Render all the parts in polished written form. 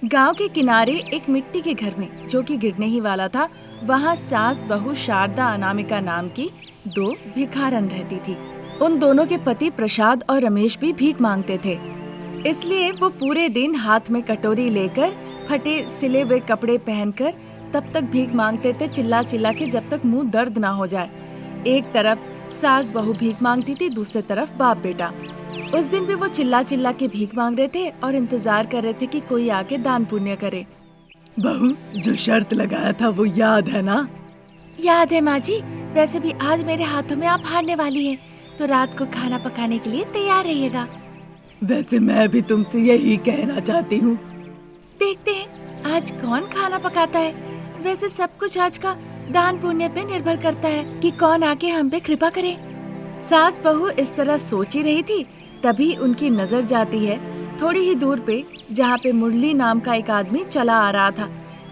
गांव के किनारे एक मिट्टी के घर में, जो कि गिरने ही वाला था, वहां सास बहू शारदा अनामिका नाम की दो भिखारन रहती थी। उन दोनों के पति प्रसाद और रमेश भी भीख मांगते थे, इसलिए वो पूरे दिन हाथ में कटोरी लेकर फटे सिले हुए कपड़े पहनकर तब तक भीख मांगते थे, चिल्ला चिल्ला के, जब तक मुंह दर्द ना हो जाए। एक तरफ सास बहू भीख मांगती थी, दूसरी तरफ बाप बेटा। उस दिन भी वो चिल्ला चिल्ला के भीख मांग रहे थे और इंतजार कर रहे थे कि कोई आके दान पुण्य करे। बहू, जो शर्त लगाया था वो याद है ना? याद है माँ जी। वैसे भी आज मेरे हाथों में आप हारने वाली हैं, तो रात को खाना पकाने के लिए तैयार रहिएगा। वैसे मैं भी तुमसे यही कहना चाहती हूँ। देखते हैं आज कौन खाना पकाता है। वैसे सब कुछ आज का दान पुण्य पे निर्भर करता है कि कौन आके हम पे कृपा करे। सास बहू इस तरह सोच ही रही थी, तभी उनकी नजर जाती है थोड़ी ही दूर पे, जहाँ पे मुरली नाम का एक आदमी चला आ रहा था।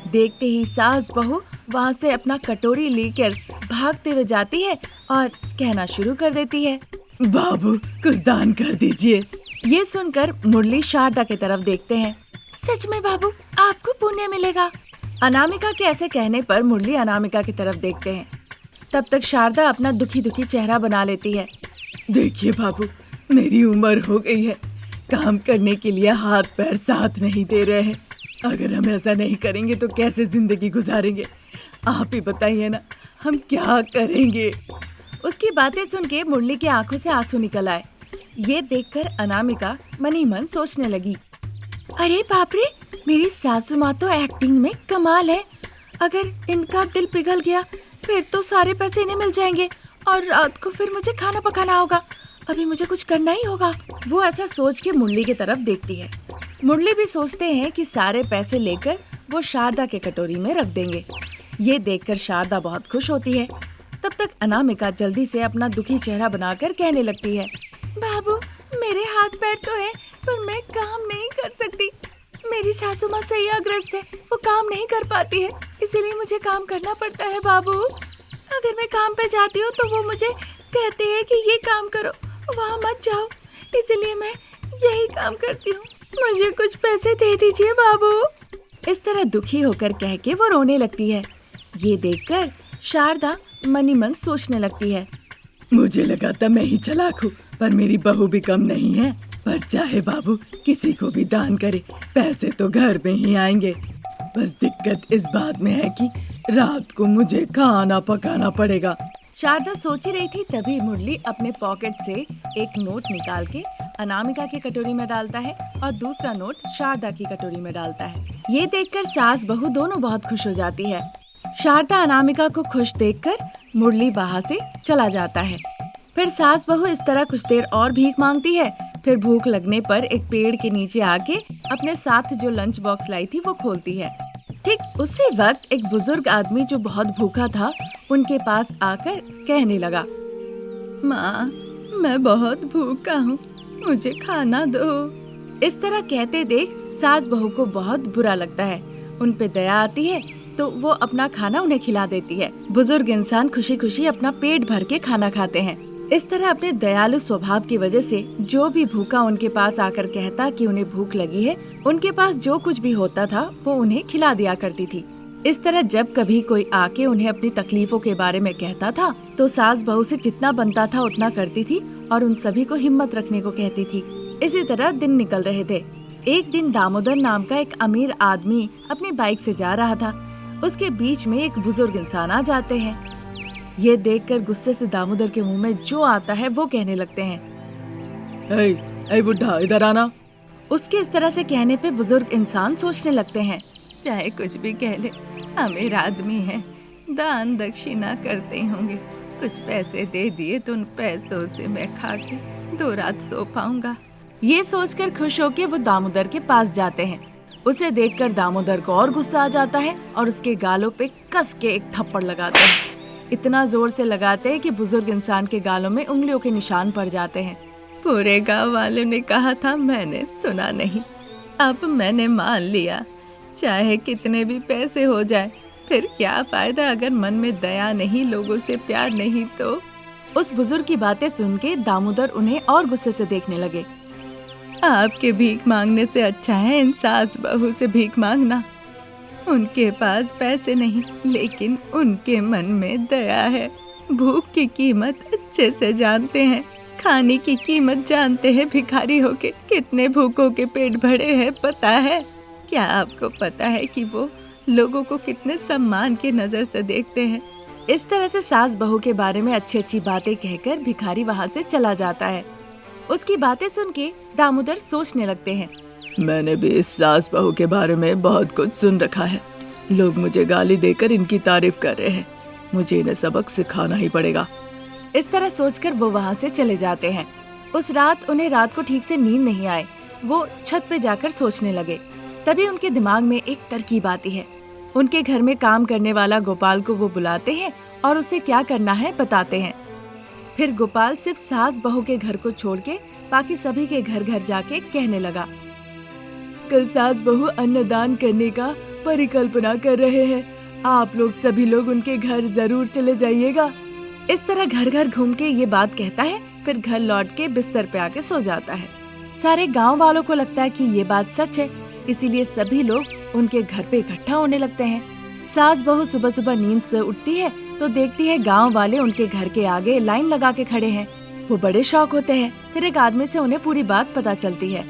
देखते ही सास बहू वहाँ से अपना कटोरी लेकर भागते हुए जाती है और कहना शुरू कर देती है, बाबू कुछ दान कर दीजिए। ये सुनकर मुरली शारदा की तरफ देखते हैं। सच में बाबू, आपको पुण्य मिलेगा। अनामिका के ऐसे कहने पर मुरली अनामिका की तरफ देखते हैं। तब तक शारदा अपना दुखी दुखी चेहरा बना लेती है। देखिए बाबू, मेरी उम्र हो गई है, काम करने के लिए हाथ पैर साथ नहीं दे रहे हैं। अगर हम ऐसा नहीं करेंगे तो कैसे जिंदगी गुजारेंगे? आप ही बताइए ना, हम क्या करेंगे? उसकी बातें सुन के मुरली की आंखों से आंसू निकल आए। ये देखकर अनामिका मनी मन सोचने लगी, अरे बाप रे, मेरी सासू माँ तो एक्टिंग में कमाल है। अगर इनका दिल पिघल गया फिर तो सारे पैसे इन्हें मिल जाएंगे और रात को फिर मुझे खाना पकाना होगा। अभी मुझे कुछ करना ही होगा। वो ऐसा सोच के मुरली की तरफ देखती है। मुरली भी सोचते हैं कि सारे पैसे लेकर वो शारदा के कटोरी में रख देंगे। ये देखकर शारदा बहुत खुश होती है। तब तक अनामिका जल्दी से अपना दुखी चेहरा बनाकर कहने लगती है, बाबू मेरे हाथ पैर तो है, पर मैं काम नहीं कर सकती। मेरी सासू माँ सैयाग्रस्त है, वो काम नहीं कर पाती है, इसीलिए मुझे काम करना पड़ता है। बाबू अगर मैं काम पे जाती हूँ तो वो मुझे कहते हैं कि ये काम करो, वहाँ मत जाओ, इसलिए मैं यही काम करती हूँ। मुझे कुछ पैसे दे दीजिए बाबू। इस तरह दुखी होकर कह के वो रोने लगती है। ये देखकर शारदा मनी मन सोचने लगती है, मुझे लगा था मैं ही चालाक हूँ, पर मेरी बहू भी कम नहीं है। पर चाहे बाबू किसी को भी दान करे, पैसे तो घर में ही आएंगे। बस दिक्कत इस बात में है कि रात को मुझे खाना पकाना पड़ेगा। शारदा सोच ही रही थी, तभी मुरली अपने पॉकेट से एक नोट निकाल के अनामिका की कटोरी में डालता है और दूसरा नोट शारदा की कटोरी में डालता है। ये देखकर सास बहू दोनों बहुत खुश हो जाती है। शारदा अनामिका को खुश देखकर मुरली वहाँ से चला जाता है। फिर सास बहू इस तरह कुछ देर और भीख मांगती है। फिर भूख लगने पर एक पेड़ के नीचे आके अपने साथ जो लंच बॉक्स लाई थी वो खोलती है। ठीक उसी वक्त एक बुजुर्ग आदमी जो बहुत भूखा था उनके पास आकर कहने लगा, माँ मैं बहुत भूखा हूँ, मुझे खाना दो। इस तरह कहते देख सास बहू को बहुत बुरा लगता है। उन पे दया आती है तो वो अपना खाना उन्हें खिला देती है। बुजुर्ग इंसान खुशी खुशी अपना पेट भर के खाना खाते हैं। इस तरह अपने दयालु स्वभाव की वजह से जो भी भूखा उनके पास आकर कहता कि उन्हें भूख लगी है, उनके पास जो कुछ भी होता था वो उन्हें खिला दिया करती थी। इस तरह जब कभी कोई आके उन्हें अपनी तकलीफों के बारे में कहता था तो सास बहू से जितना बनता था उतना करती थी और उन सभी को हिम्मत रखने को कहती थी। इसी तरह दिन निकल रहे थे। एक दिन दामोदर नाम का एक अमीर आदमी अपनी बाइक से जा रहा था। उसके बीच में एक बुजुर्ग इंसान आ जाते हैं। ये देखकर गुस्से से दामोदर के मुंह में जो आता है वो कहने लगते हैं, ऐ बुढ़ा इधर आना। उसके इस तरह से कहने पे बुजुर्ग इंसान सोचने लगते हैं, चाहे कुछ भी कह ले, अमीर आदमी है, दान दक्षिणा करते होंगे, कुछ पैसे दे दिए तो उन पैसों से मैं खा के 2 रात सो पाऊंगा। ये सोचकर खुश होके वो दामोदर के पास जाते हैं। उसे देखकर दामोदर को और गुस्सा आ जाता है और उसके गालों पे कस के एक थप्पड़ लगाते हैं। इतना जोर से लगाते हैं कि बुजुर्ग इंसान के गालों में उंगलियों के निशान पड़ जाते हैं। पूरे गांव वालों ने कहा था, मैंने सुना नहीं, अब मैंने मान लिया, चाहे कितने भी पैसे हो जाए, फिर क्या फायदा अगर मन में दया नहीं, लोगों से प्यार नहीं तो। उस बुजुर्ग की बातें सुन के दामोदर उन्हें और गुस्से से देखने लगे। आपके भीख मांगने से अच्छा है इन सास बहू से भीख मांगना। उनके पास पैसे नहीं, लेकिन उनके मन में दया है। भूख की कीमत अच्छे से जानते हैं, खाने की कीमत जानते हैं। भिखारी होके कितने भूखों के पेट भरे हैं पता है? क्या आपको पता है कि वो लोगों को कितने सम्मान की नजर से देखते हैं? इस तरह से सास बहू के बारे में अच्छी अच्छी बातें कहकर भिखारी वहाँ से चला जाता है। उसकी बातें सुन के दामोदर सोचने लगते हैं। मैंने भी इस सास बहू के बारे में बहुत कुछ सुन रखा है। लोग मुझे गाली देकर इनकी तारीफ कर रहे हैं। मुझे इन्हें सबक सिखाना ही पड़ेगा। इस तरह सोचकर वो वहाँ से चले जाते हैं। उस रात उन्हें रात को ठीक से नींद नहीं आए। वो छत पे जाकर सोचने लगे। तभी उनके दिमाग में एक तरकीब आती है। उनके घर में काम करने वाला गोपाल को वो बुलाते हैं और उसे क्या करना है बताते हैं। फिर गोपाल सिर्फ सास बहू के घर को छोड़ के बाकी सभी के घर घर जाके कहने लगा, कल सास बहू अन्नदान करने का परिकल्पना कर रहे हैं। आप लोग सभी लोग उनके घर जरूर चले जाइएगा। इस तरह घर घर घूम के ये बात कहता है। फिर घर लौट के बिस्तर पे आके सो जाता है। सारे गांव वालों को लगता है कि ये बात सच है, इसीलिए सभी लोग उनके घर पे इकट्ठा होने लगते हैं। सास बहू सुबह सुबह नींद से उठती है तो देखती है गांव वाले उनके घर के आगे लाइन लगा के खड़े हैं। वो बड़े शौक होते हैं। फिर एक आदमी से उन्हें पूरी बात पता चलती है।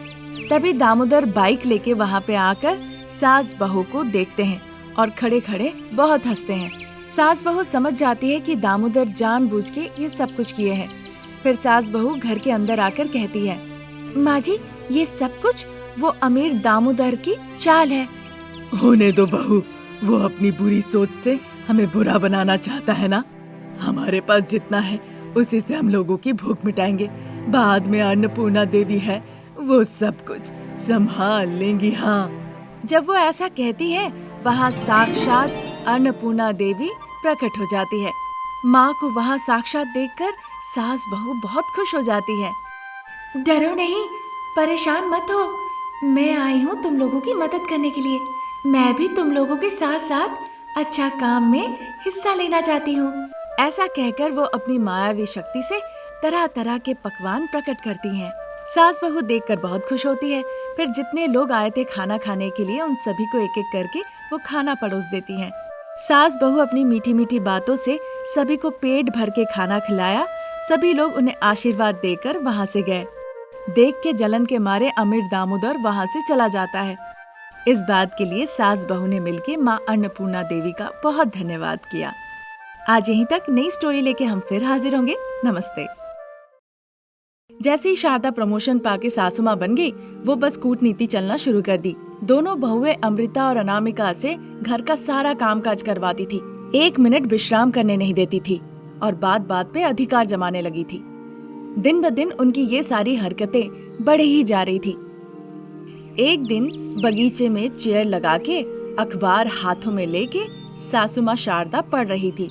तभी दामोदर बाइक लेके वहाँ पे आकर सास बहू को देखते हैं और खड़े खड़े बहुत हंसते हैं। सास बहू समझ जाती है कि दामोदर जानबूझ के ये सब कुछ किए हैं। फिर सास बहू घर के अंदर आकर कहती है, माँ जी ये सब कुछ वो अमीर दामोदर की चाल है। होने दो बहू, वो अपनी बुरी सोच से हमें बुरा बनाना चाहता है ना। हमारे पास जितना है उसी से हम लोगों की भूख मिटाएंगे। बाद में अन्नपूर्णा देवी है, वो सब कुछ संभाल लेंगी। हाँ। जब वो ऐसा कहती है वहाँ साक्षात अन्नपूर्णा देवी प्रकट हो जाती है। माँ को वहाँ साक्षात देखकर सास बहू बहुत खुश हो जाती है। डरो नहीं, परेशान मत हो, मैं आई हूँ तुम लोगों की मदद करने के लिए। मैं भी तुम लोगों के साथ साथ अच्छा काम में हिस्सा लेना चाहती हूँ। ऐसा कहकर वो अपनी मायावी शक्ति से तरह तरह के पकवान प्रकट करती हैं। सास बहू देखकर बहुत खुश होती है। फिर जितने लोग आए थे खाना खाने के लिए उन सभी को एक एक करके वो खाना परोस देती हैं। सास बहू अपनी मीठी मीठी बातों से सभी को पेट भर के खाना खिलाया। सभी लोग उन्हें आशीर्वाद देकर वहाँ से गए। देख के जलन के मारे अमीर दामोदर वहाँ से चला जाता है। इस बात के लिए सास बहू ने मिलकर माँ अन्नपूर्णा देवी का बहुत धन्यवाद किया। आज यहीं तक। नई स्टोरी लेके हम फिर हाजिर होंगे। नमस्ते। जैसे ही शारदा प्रमोशन पाके सासू माँ बन गई, वो बस कूटनीति चलना शुरू कर दी। दोनों बहुएं अमृता और अनामिका से घर का सारा कामकाज करवाती थी। एक मिनट विश्राम करने नहीं देती थी और बात बात पे अधिकार जमाने लगी थी। दिन ब दिन उनकी ये सारी हरकतें बढ़े ही जा रही थी। एक दिन बगीचे में चेयर लगा के अखबार हाथों में लेके सासू माँ शारदा पढ़ रही थी।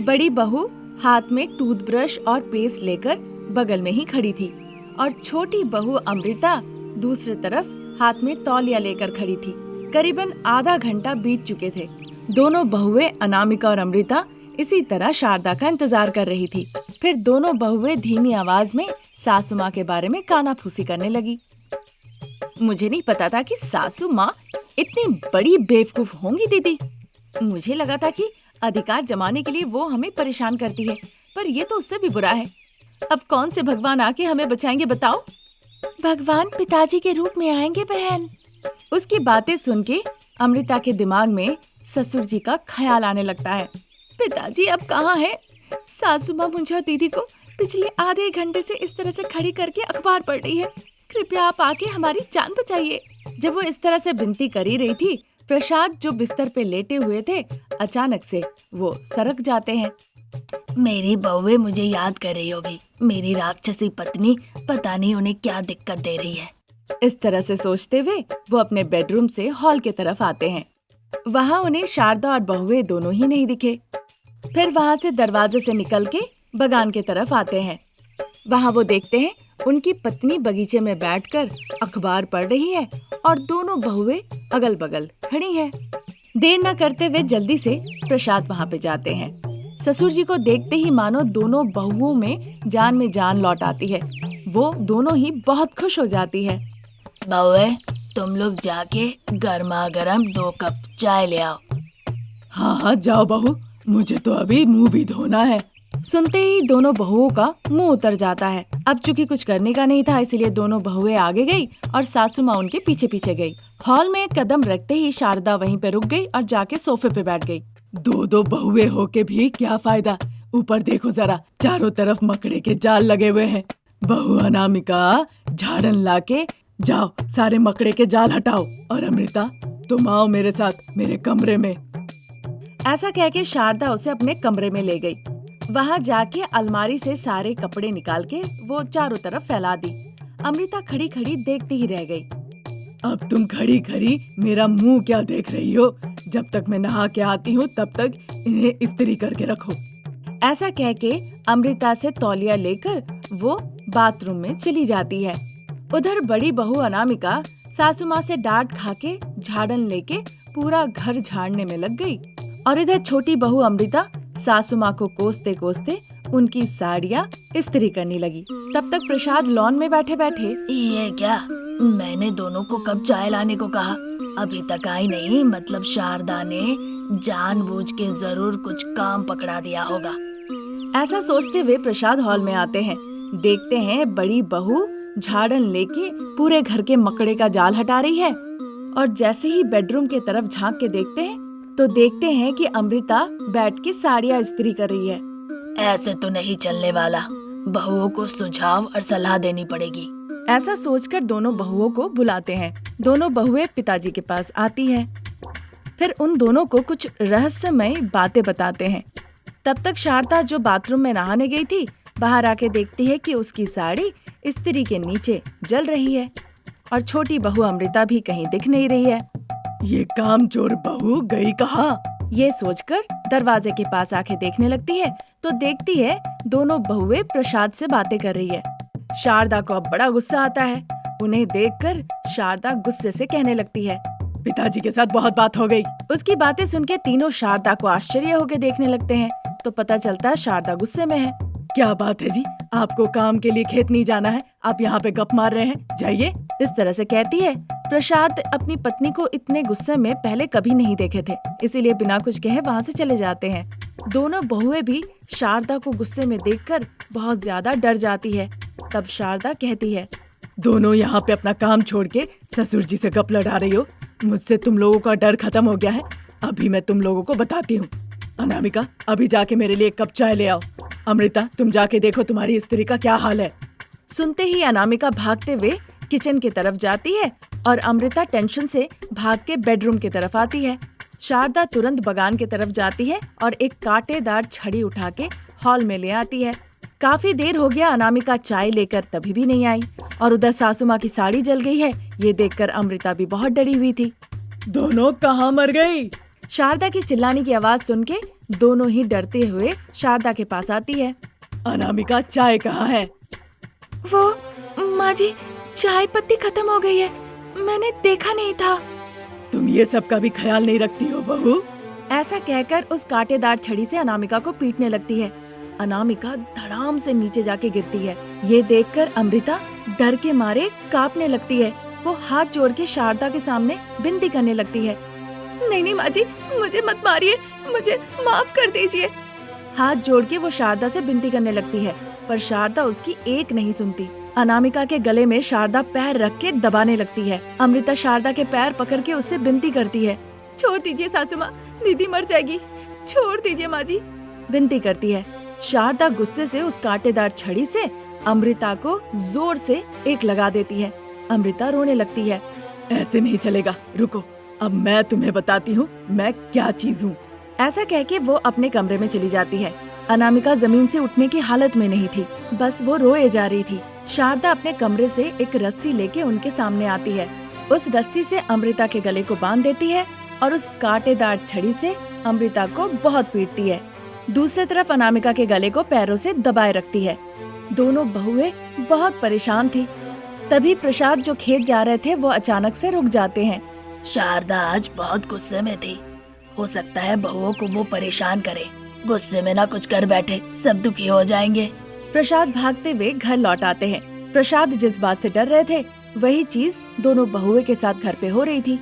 बड़ी बहू हाथ में टूथब्रश और पेस्ट लेकर बगल में ही खड़ी थी और छोटी बहू अमृता दूसरी तरफ हाथ में तौलिया लेकर खड़ी थी। करीबन आधा घंटा बीत चुके थे। दोनों बहुएं अनामिका और अमृता इसी तरह शारदा का इंतजार कर रही थी। फिर दोनों बहुएं धीमी आवाज में सासू माँ के बारे में कानाफूसी करने लगी। मुझे नहीं पता था कि सासू माँ इतनी बड़ी बेवकूफ होंगी दीदी। मुझे लगा था कि अधिकार जमाने के लिए वो हमें परेशान करती है, पर ये तो उससे भी बुरा है। अब कौन से भगवान आके हमें बचाएंगे बताओ? भगवान पिताजी के रूप में आएंगे बहन। उसकी बातें सुन के अमृता के दिमाग में ससुर जी का ख्याल आने लगता है। पिताजी अब कहाँ है? सासू माँ मुझे दीदी को पिछले आधे घंटे से इस तरह से खड़ी करके अखबार पढ़ रही है। कृपया आप आके हमारी जान बचाइए। जब वो इस तरह से विनती कर ही रही थी, प्रसाद जो बिस्तर पे लेटे हुए थे अचानक से वो सरक जाते हैं। मेरी बहुएं मुझे याद कर रही होगी। मेरी राक्षसी पत्नी पता नहीं उन्हें क्या दिक्कत दे रही है। इस तरह से सोचते हुए वो अपने बेडरूम से हॉल के तरफ आते हैं। वहाँ उन्हें शारदा और बहुएं दोनों ही नहीं दिखे। फिर वहाँ से दरवाजे से निकल के बगान के तरफ आते हैं। वहाँ वो देखते हैं उनकी पत्नी बगीचे में बैठकर अखबार पढ़ रही है और दोनों बहुएं अगल बगल खड़ी हैं। देर न करते हुए जल्दी से प्रसाद वहाँ पे जाते हैं। ससुर जी को देखते ही मानो दोनों बहुओं में जान लौट आती है। वो दोनों ही बहुत खुश हो जाती है। बउए, तुम लोग जाके गर्मा गर्म 2 कप चाय ले आओ। हाँ हाँ जाओ बहू, मुझे तो अभी मुंह भी धोना है। सुनते ही दोनों बहुओं का मुंह उतर जाता है। अब चूंकि कुछ करने का नहीं था, इसलिए दोनों बहुएं आगे गई और सासू माँ उनके पीछे पीछे गई। हॉल में एक कदम रखते ही शारदा वहीं पे रुक गई और जाके सोफे पे बैठ गई। दो बहुए होके भी क्या फायदा, ऊपर देखो जरा, चारों तरफ मकड़े के जाल लगे हुए हैं। बहू अनामिका, झाड़न लाके जाओ, सारे मकड़े के जाल हटाओ। और अमृता, तुम आओ मेरे साथ मेरे कमरे में। ऐसा कह के शारदा उसे अपने कमरे में ले गई। वहाँ जाके अलमारी से सारे कपड़े निकाल के वो चारों तरफ फैला दी। अमृता खड़ी खड़ी देखती ही रह गई। अब तुम खड़ी खड़ी मेरा मुंह क्या देख रही हो? जब तक मैं नहा के आती हूँ तब तक इन्हें इस्त्री करके रखो। ऐसा कह के अमृता से तौलिया लेकर वो बाथरूम में चली जाती है। उधर बड़ी बहू अनामिका सासू माँ से डांट खा के झाड़न लेके पूरा घर झाड़ने में लग गई और इधर छोटी बहू अमृता सासू माँ को कोसते कोसते उनकी साड़ियाँ इस्त्री करने लगी। तब तक प्रसाद लॉन में बैठे बैठे, ये क्या, मैंने दोनों को कब चाय लाने को कहा, अभी तक आई नहीं। मतलब शारदा ने जानबूझ के जरूर कुछ काम पकड़ा दिया होगा। ऐसा सोचते हुए प्रसाद हॉल में आते हैं। देखते हैं बड़ी बहू झाड़न लेके पूरे घर के मकड़े का जाल हटा रही है और जैसे ही बेडरूम के तरफ झांक के देखते हैं तो देखते हैं कि अमृता बैठ के साड़ियाँ इस्त्री कर रही है। ऐसे तो नहीं चलने वाला, बहुओं को सुझाव और सलाह देनी पड़ेगी। ऐसा सोचकर दोनों बहुओं को बुलाते हैं। दोनों बहुएं पिताजी के पास आती हैं। फिर उन दोनों को कुछ रहस्यमय बातें बताते हैं। तब तक शारदा जो बाथरूम में नहाने गई थी, बाहर आके देखती है कि उसकी साड़ी इस्त्री के नीचे जल रही है और छोटी बहू अमृता भी कहीं दिख नहीं रही है। ये कामचोर बहू गई कहाँ? ये सोचकर दरवाजे के पास आके देखने लगती है तो देखती है दोनों बहुएं प्रसाद से बातें कर रही है। शारदा को अब बड़ा गुस्सा आता है। उन्हें देखकर शारदा गुस्से से कहने लगती है, पिताजी के साथ बहुत बात हो गई। उसकी बातें सुन के तीनों शारदा को आश्चर्य होकर देखने लगते हैं तो पता चलता है शारदा गुस्से में है। क्या बात है जी, आपको काम के लिए खेत नहीं जाना है, आप यहाँ पे गप मार रहे हैं, जाइए। इस तरह से कहती है। प्रसाद अपनी पत्नी को इतने गुस्से में पहले कभी नहीं देखे थे, इसीलिए बिना कुछ कहे वहाँ से चले जाते हैं। दोनों बहुएं भी शारदा को गुस्से में देखकर बहुत ज्यादा डर जाती है। तब शारदा कहती है, दोनों यहाँ पे अपना काम छोड़ के ससुर जी से गप लड़ा रही हो। मुझसे तुम लोगों का डर खत्म हो गया है। अभी मैं तुम लोगों को बताती हूँ। अनामिका, अभी जाके मेरे लिए 1 कप चाय ले आओ। अमृता, तुम जाके देखो तुम्हारी इस्त्री का क्या हाल है। सुनते ही अनामिका भागते हुए किचन की तरफ जाती है और अमृता टेंशन से भाग के बेडरूम की तरफ आती है। शारदा तुरंत बगान की तरफ जाती है और एक कांटेदार छड़ी उठा के हॉल में ले आती है। काफी देर हो गया अनामिका चाय लेकर तभी भी नहीं आई और उधर सासू माँ की साड़ी जल गई है। ये देखकर अमृता भी बहुत डरी हुई थी। दोनों कहाँ मर गई? शारदा की चिल्लाने की आवाज सुन के दोनों ही डरते हुए शारदा के पास आती है। अनामिका, चाय कहाँ है? वो माँ जी, चाय पत्ती खत्म हो गई है, मैंने देखा नहीं था। तुम ये सब का भी ख्याल नहीं रखती हो बहू? ऐसा कहकर उस कांटेदार छड़ी से अनामिका को पीटने लगती है। अनामिका धड़ाम से नीचे जाके गिरती है। ये देखकर अमृता डर के मारे कांपने लगती है। वो हाथ जोड़ के शारदा के सामने विनती करने लगती है, नहीं नहीं माँ जी, मुझे मत मारिए, मुझे माफ कर दीजिए। हाथ जोड़ के वो शारदा से विनती करने लगती है, पर शारदा उसकी एक नहीं सुनती। अनामिका के गले में शारदा पैर रख के दबाने लगती है। अमृता शारदा के पैर पकड़ के उससे विनती करती है, छोड़ दीजिए सासू माँ, दीदी मर जाएगी, छोड़ दीजिए माँ जी, विनती करती है। शारदा गुस्से से उस कांटेदार छड़ी से अमृता को जोर से एक लगा देती है। अमृता रोने लगती है। ऐसे नहीं चलेगा, रुको, अब मैं तुम्हें बताती हूँ मैं क्या चीज हूँ। ऐसा कह के वो अपने कमरे में चली जाती है। अनामिका जमीन से उठने की हालत में नहीं थी, बस वो रोए जा रही थी। शारदा अपने कमरे से एक रस्सी लेके उनके सामने आती है। उस रस्सी से अमृता के गले को बांध देती है और उस कांटेदार छड़ी से अमृता को बहुत पीटती है। दूसरी तरफ अनामिका के गले को पैरों से दबाए रखती है। दोनों बहुएं बहुत परेशान थी। तभी प्रसाद जो खेत जा रहे थे वो अचानक से रुक जाते हैं। शारदा आज बहुत गुस्से में थी, हो सकता है बहुओं को वो परेशान करे। गुस्से में ना कुछ कर बैठे, सब दुखी हो जाएंगे। प्रसाद भागते हुए घर लौट आते हैं। प्रसाद जिस बात से डर रहे थे वही चीज दोनों बहुए के साथ घर पे हो रही थी।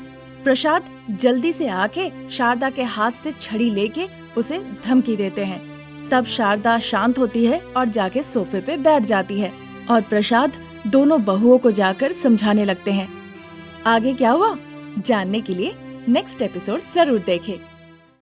प्रसाद जल्दी से आके शारदा के हाथ से छड़ी लेके उसे धमकी देते हैं। तब शारदा शांत होती है और जाके सोफे पे बैठ जाती है और प्रसाद दोनों बहुओं को जाकर समझाने लगते हैं। आगे क्या हुआ जानने के लिए नेक्स्ट एपिसोड जरूर देखें।